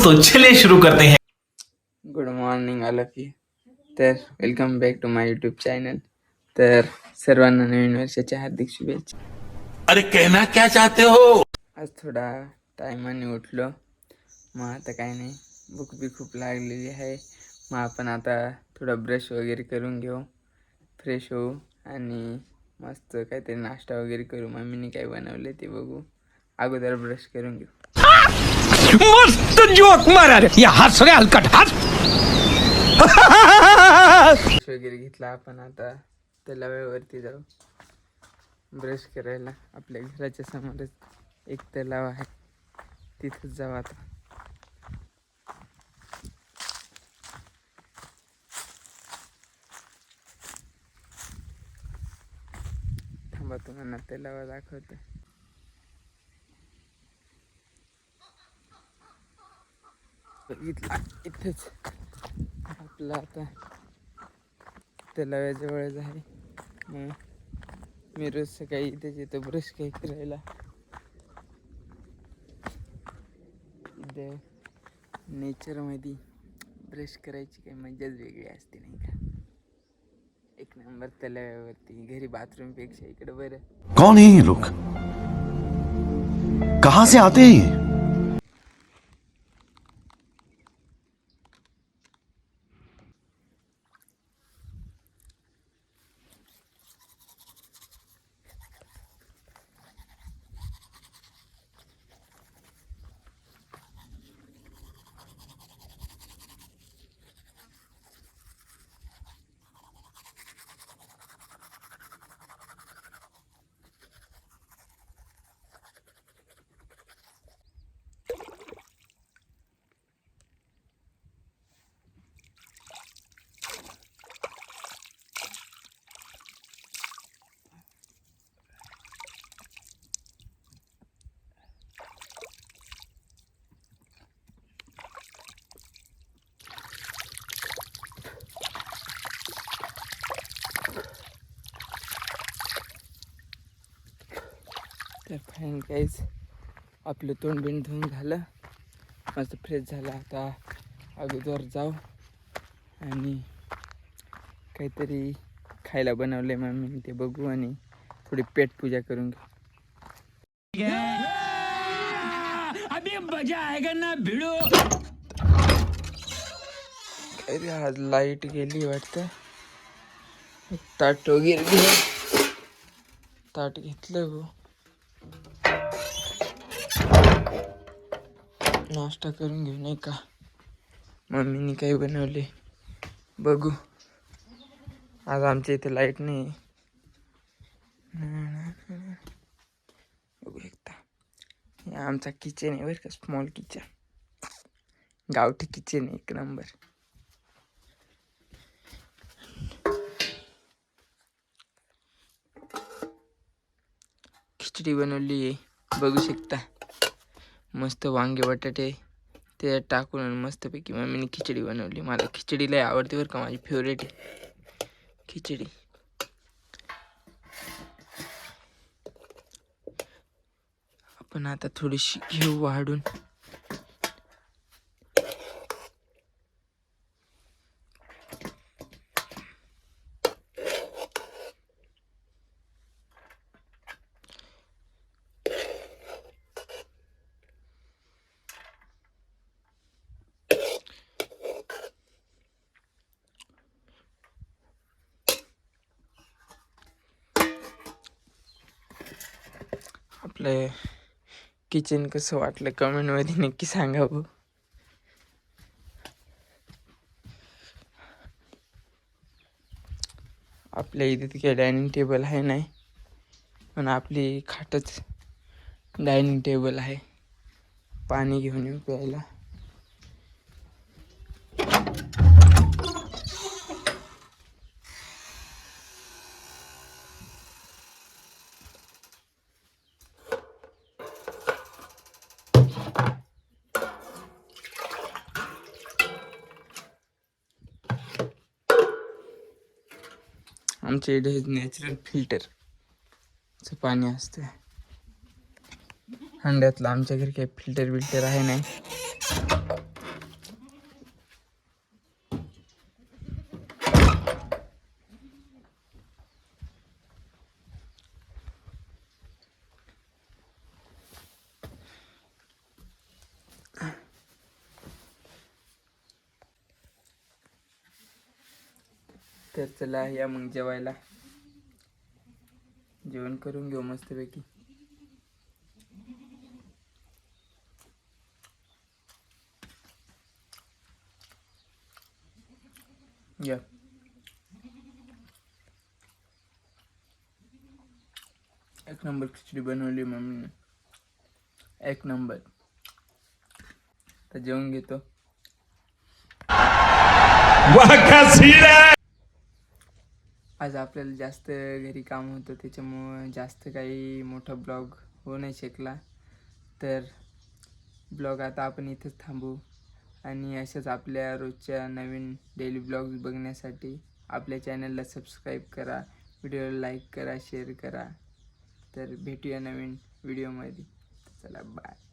तो चलिए शुरू करते हैं. Good morning all of you. तर welcome back to my YouTube channel. तर सर्वांना नवीन वर्षाच्या हार्दिक शुभेच्छा. अरे कहना क्या चाहते हो. आज थोडा टायमाने उठलो, मग आता काय नाही, भूक बी खूप लागलेली आहे. मग आपण आता थोडा ब्रश वगैरे करून घेऊ, फ्रेश होऊ आणि मस्त काहीतरी नाश्ता वगैरे करू. मम्मीने काय बनवले ते बघू. अगोदर ब्रश करून घेऊ. मस्त जोक मारा रे या हस रे हलकट हस. ब्रश वगैरे घेतला, आपण आता तलावावरती जाऊ ब्रश करायला. आपल्या घराच्या समोरच एक तलाव आहे, तिथंच जाऊ आता. थांबा, तुम्हाला तलाव दाखवतो. बघितलं इथंच आपलं आता तलावाजवळच आहे. मग मी रोज सकाळी इथेच येतो ब्रश काही करायला. इथे नेचरमध्ये ब्रश करायची काही मजाच वेगळी असते नाही का. एक नंबर तलावावरती, घरी बाथरूमपेक्षा इकडे बरं. कौन है ये लोग, कहां से आते हैं ये? तर फाईन काहीच आपलं तोंड बिंड धुवून झालं, मस्त फ्रेश झालं. आता अगोदर जाऊ आणि काहीतरी खायला बनवले मम्मीने ते बघू आणि थोडी पेट पूजा करून घेऊ. अभी मजा आएगा ना भिड़ो. अरे आज लाईट गेली वाटतं. ताट वगैरे घे, ताट घेतलं हो, नाश्ता करून घेऊ नाही का. मम्मीने काही बनवले बघू. आज आमच्या इथे लाईट नाही. बघू एकदा. हे आमचा किचन आहे बरं का, स्मॉल किचन, गावठी किचन आहे, एक नंबर. खिचडी बनवली आहे बघू शकता. मस्त वांगे बटाटे ते टाकून मस्तपैकी मम्मीने खिचडी बनवली. मला खिचडी लय आवडते बरं का, माझी फेवरेट आहे खिचडी. आपण आता थोडीशी घेऊ वाढून. आपलं किचन कसं वाटलं कमेंटमध्ये नक्की सांगावं. आपल्या इथे काही डायनिंग टेबल आहे नाही, पण आपली खाटच डायनिंग टेबल आहे. पाणी घेऊन येऊ प्यायला. आमच्या इथे नॅचरल फिल्टरचं पाणी असतं. हंड्यातलं आमच्या घरी काही फिल्टर आहे नाही. तर चला या मग जेवायला. जेवण करून घेऊ मस्तपैकी. या एक नंबर खिचडी बनवली मम्मीने, एक नंबर. तर जेवण घेतो. आज आपल्याला जास्त घरी काम होतं, त्याच्यामुळं जास्त काही मोठा ब्लॉग होऊ नाही शकला. तर ब्लॉग आता आपण इथंच थांबू आणि अशाच आपल्या रोजच्या नवीन डेली ब्लॉग्स बघण्यासाठी आपल्या चॅनलला सबस्क्राईब करा, व्हिडिओला लाईक करा, शेअर करा. तर भेटूया नवीन व्हिडिओमध्ये. चला बाय.